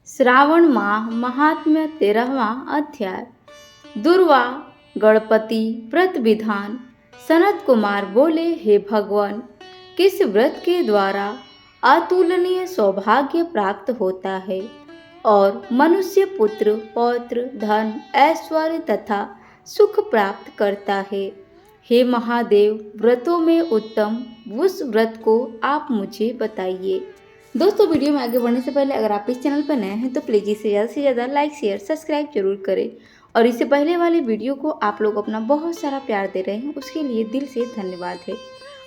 श्रावण माह महात्म्य 13वां अध्याय। दुर्वा गणपति व्रत विधान। सनत कुमार बोले, हे भगवान, किस व्रत के द्वारा अतुलनीय सौभाग्य प्राप्त होता है और मनुष्य पुत्र पौत्र धन ऐश्वर्य तथा सुख प्राप्त करता है। हे महादेव, व्रतों में उत्तम उस व्रत को आप मुझे बताइए। दोस्तों, वीडियो में आगे बढ़ने से पहले अगर आप इस चैनल पर नए हैं तो प्लीज़ इसे ज़्यादा से ज़्यादा लाइक शेयर सब्सक्राइब जरूर करें। और इससे पहले वाले वीडियो को आप लोग अपना बहुत सारा प्यार दे रहे हैं, उसके लिए दिल से धन्यवाद है।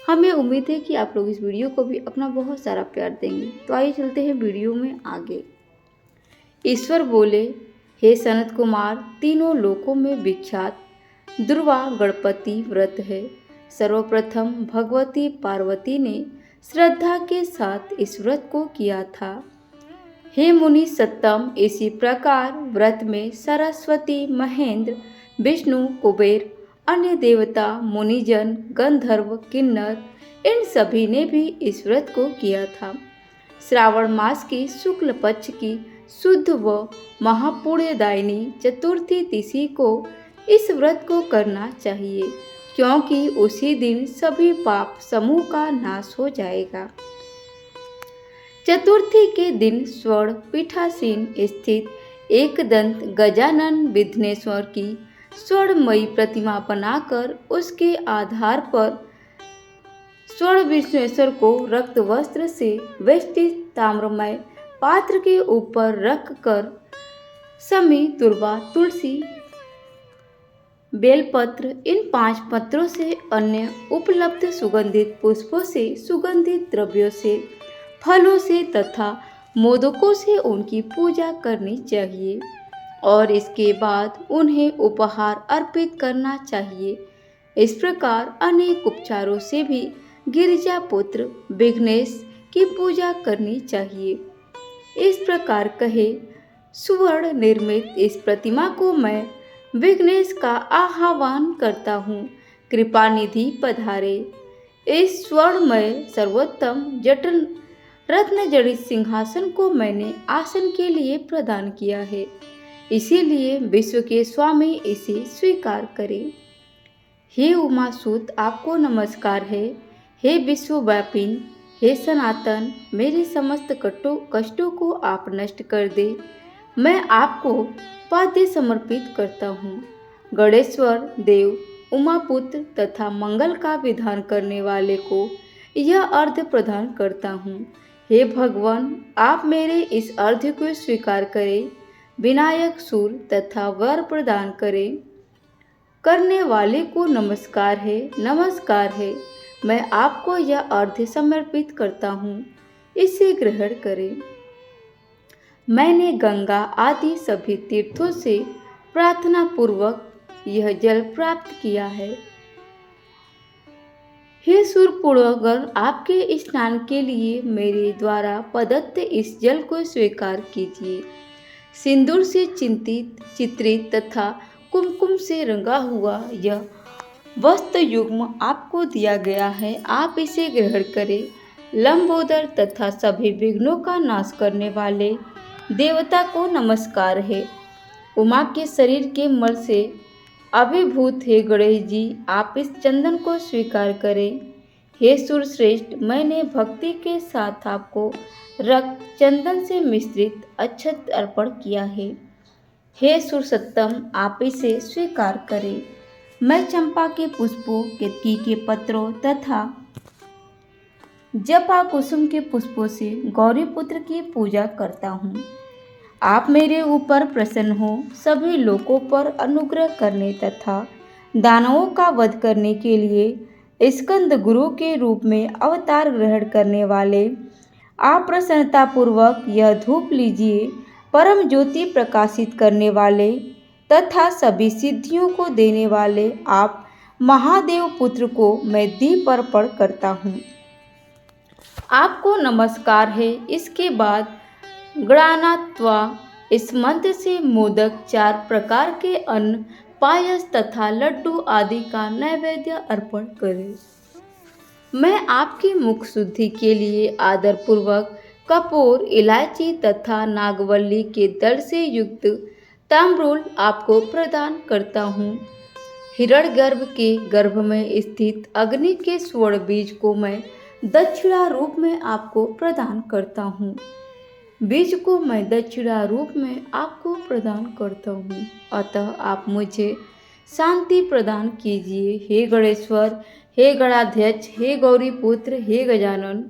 हमें उम्मीद है कि आप लोग इस वीडियो को भी अपना बहुत सारा प्यार देंगे। तो आइए चलते हैं वीडियो में आगे। ईश्वर बोले, हे सनत कुमार, तीनों लोकों में विख्यात दुर्वा गणपति व्रत है। सर्वप्रथम भगवती पार्वती ने श्रद्धा के साथ इस व्रत को किया था। हे मुनि सत्तम, इसी प्रकार व्रत में सरस्वती, महेंद्र, विष्णु, कुबेर, अन्य देवता, मुनिजन, गंधर्व, किन्नर, इन सभी ने भी इस व्रत को किया था। श्रावण मास की शुक्ल पक्ष की शुद्ध व महापुण्यदायिनी चतुर्थी तिथि को इस व्रत को करना चाहिए, क्योंकि उसी दिन सभी पाप समूह का नाश हो जाएगा। चतुर्थी के दिन स्वर्ण पीठासीन स्थित एकदंत गजानन विघ्नेश्वर की स्वर्णमयी प्रतिमा बनाकर उसके आधार पर स्वर्ण विघ्नेश्वर को रक्त वस्त्र से वेष्टित ताम्रमय पात्र के ऊपर रखकर समी, दुर्वा, तुलसी, बेलपत्र, इन 5 पत्रों से अन्य उपलब्ध सुगंधित पुष्पों से, सुगंधित द्रव्यों से, फलों से तथा मोदकों से उनकी पूजा करनी चाहिए और इसके बाद उन्हें उपहार अर्पित करना चाहिए। इस प्रकार अनेक उपचारों से भी गिरिजा पुत्र विघ्नेश की पूजा करनी चाहिए। इस प्रकार कहे, सुवर्ण निर्मित इस प्रतिमा को मैं विघ्नेश का आह्वान करता हूँ। कृपा निधि पधारे। इस स्वर्णमय सर्वोत्तम जटन रत्न जड़ित सिंहासन को मैंने आसन के लिए प्रदान किया है, इसीलिए विश्व के स्वामी इसे स्वीकार करें। हे उमासुत, आपको नमस्कार है। हे विश्वव्यापिन, हे सनातन, मेरे समस्त कष्टों को आप नष्ट कर दे। मैं आपको पाद्य समर्पित करता हूँ। गणेश्वर देव, उमापुत्र तथा मंगल का विधान करने वाले को यह अर्घ्य प्रदान करता हूँ। हे भगवान, आप मेरे इस अर्घ्य को स्वीकार करें। विनायक सूर तथा वर प्रदान करें। करने वाले को नमस्कार है, नमस्कार है। मैं आपको यह अर्घ्य समर्पित करता हूँ, इसे ग्रहण करें। मैंने गंगा आदि सभी तीर्थों से प्रार्थना पूर्वक यह जल प्राप्त किया है। हे सूरपुरगण, आपके स्नान के लिए मेरे द्वारा प्रदत्त इस जल को स्वीकार कीजिए। सिंदूर से चित्रित तथा कुमकुम से रंगा हुआ यह वस्त्र युग्म आपको दिया गया है, आप इसे ग्रहण करें। लंबोदर तथा सभी विघ्नों का नाश करने वाले देवता को नमस्कार है। उमा के शरीर के मल से अभिभूत है गणेश जी, आप इस चंदन को स्वीकार करें। हे सुरश्रेष्ठ, मैंने भक्ति के साथ आपको रक्त चंदन से मिश्रित अक्षत अर्पण किया है। हे सुरसत्तम, आप इसे स्वीकार करें। मैं चंपा के पुष्पों, केतकी के पत्रों तथा जपा कुसुम के पुष्पों से गौरी पुत्र की पूजा करता हूँ। आप मेरे ऊपर प्रसन्न हो, सभी लोगों पर अनुग्रह करने तथा दानवों का वध करने के लिए स्कंद गुरु के रूप में अवतार ग्रहण करने वाले, आप प्रसन्नतापूर्वक यह धूप लीजिए। परम ज्योति प्रकाशित करने वाले तथा सभी सिद्धियों को देने वाले आप महादेव पुत्र को मैं दीप अर्पण करता हूँ, आपको नमस्कार है। इसके बाद गणानात्वा इस मंत्र से मोदक, 4 प्रकार के अन्न, पायस तथा लड्डू आदि का नैवेद्य अर्पण करें। मैं आपकी मुख शुद्धि के लिए आदर पूर्वक कपूर, इलायची तथा नागवल्ली के दल से युक्त ताम्बूल आपको प्रदान करता हूँ। हिरण्यगर्भ के गर्भ में स्थित अग्नि के स्वर्ण बीज को मैं दक्षिणा रूप में आपको प्रदान करता हूँ। बीज को मैं दक्षिणा रूप में आपको प्रदान करता हूँ, अतः आप मुझे शांति प्रदान कीजिए। हे गणेश्वर, हे गणाध्यक्ष, हे गौरीपुत्र, हे गजानन,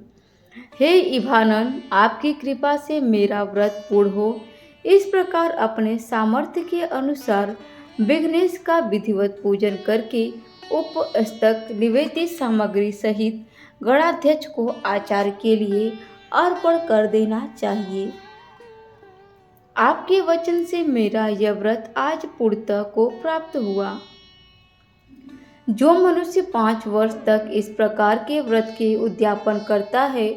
हे इभानन, आपकी कृपा से मेरा व्रत पूर्ण हो। इस प्रकार अपने सामर्थ्य के अनुसार विघ्नेश का विधिवत पूजन करके उपस्तक निवेदित सामग्री सहित गणाध्यक्ष को आचार्य के लिए अर्पण कर देना चाहिए। आपके वचन से मेरा यह व्रत आज पूर्णतः को प्राप्त हुआ। जो मनुष्य 5 वर्ष तक इस प्रकार के व्रत के उद्यापन करता है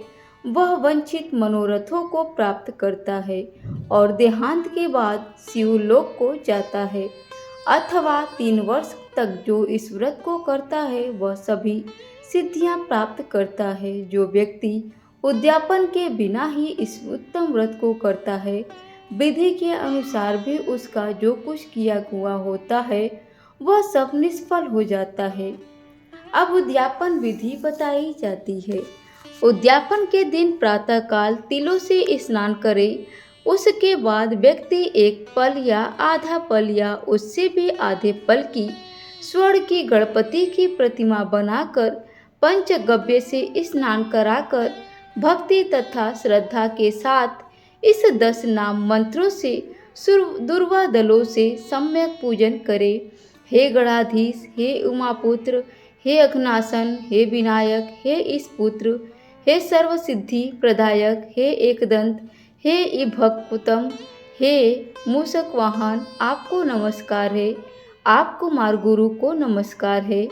वह वंचित मनोरथों को प्राप्त करता है और देहांत के बाद शिवलोक को जाता है, अथवा 3 वर्ष तक जो इस व्रत को करता है वह सभी सिद्धियां प्राप्त करता है। जो व्यक्ति उद्यापन के बिना ही इस उत्तम व्रत को करता है, विधि के अनुसार भी उसका जो कुछ किया हुआ होता है वह सब निष्फल हो जाता है। अब उद्यापन विधि बताई जाती है। उद्यापन के दिन प्रातःकाल तिलों से स्नान करे। उसके बाद व्यक्ति एक पल या आधा पल या उससे भी आधे पल की स्वर्ण की गणपति की प्रतिमा बनाकर पंचगव्य से स्नान कराकर भक्ति तथा श्रद्धा के साथ इस 10 नाम मंत्रों से दुर्वा दलों से सम्यक पूजन करे। हे गणाधीश, हे उमापुत्र, हे अघनासन, हे विनायक, हे ईशपुत्र, हे सर्वसिद्धि प्रदायक, हे एकदंत, हे इभक्पुतम, हे मूषक वाहन, आपको नमस्कार है। आपको मार्गुरु को नमस्कार है।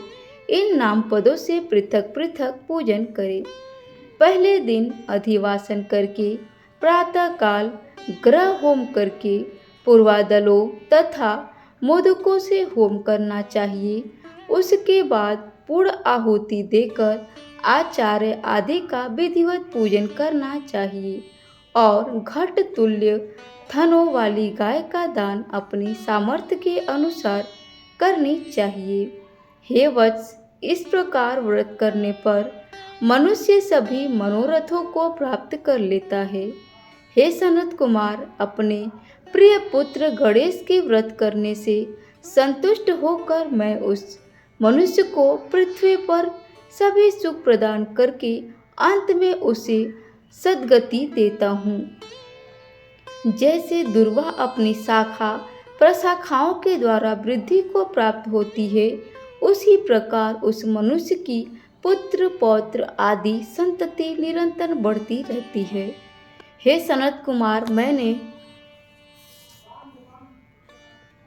इन नाम पदों से पृथक पृथक पूजन करें। पहले दिन अधिवासन करके, प्रातःकाल ग्रह होम करके, पूर्वादलों तथा मोदकों से होम करना चाहिए। उसके बाद पूर्ण आहुति देकर आचार्य आदि का विधिवत पूजन करना चाहिए और घट तुल्य थनों वाली गाय का दान अपनी सामर्थ्य के अनुसार करनी चाहिए। हे वत्स, इस प्रकार व्रत करने पर मनुष्य सभी मनोरथों को प्राप्त कर लेता है। हे सनत कुमार, अपने प्रिय पुत्र गणेश के व्रत करने से संतुष्ट होकर मैं उस मनुष्य को पृथ्वी पर सभी सुख प्रदान करके अंत में उसे सद्गति देता हूँ। जैसे दुर्वा अपनी शाखा प्रशाखाओं के द्वारा वृद्धि को प्राप्त होती है, उसी प्रकार उस मनुष्य की पुत्र पौत्र आदि संतति निरंतर बढ़ती रहती है। हे सनत कुमार, मैंने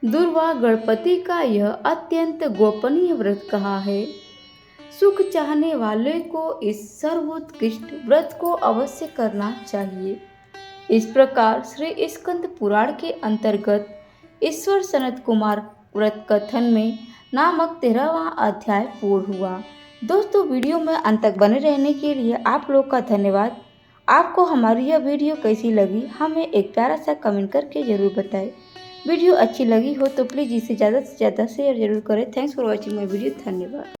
दुर्वा गणपति का यह अत्यंत गोपनीय व्रत कहा है। सुख चाहने वाले को इस सर्वोत्कृष्ट व्रत को अवश्य करना चाहिए। इस प्रकार श्री स्कंद पुराण के अंतर्गत ईश्वर सनत कुमार व्रत कथन में नामक 13वां अध्याय पूर्ण हुआ। दोस्तों, वीडियो में अंत तक बने रहने के लिए आप लोग का धन्यवाद। आपको हमारी यह वीडियो कैसी लगी हमें एक प्यारा सा कमेंट करके ज़रूर बताएं। वीडियो अच्छी लगी हो तो प्लीज़ इसे ज़्यादा से ज़्यादा शेयर जरूर करें। Thanks for watching my video. धन्यवाद।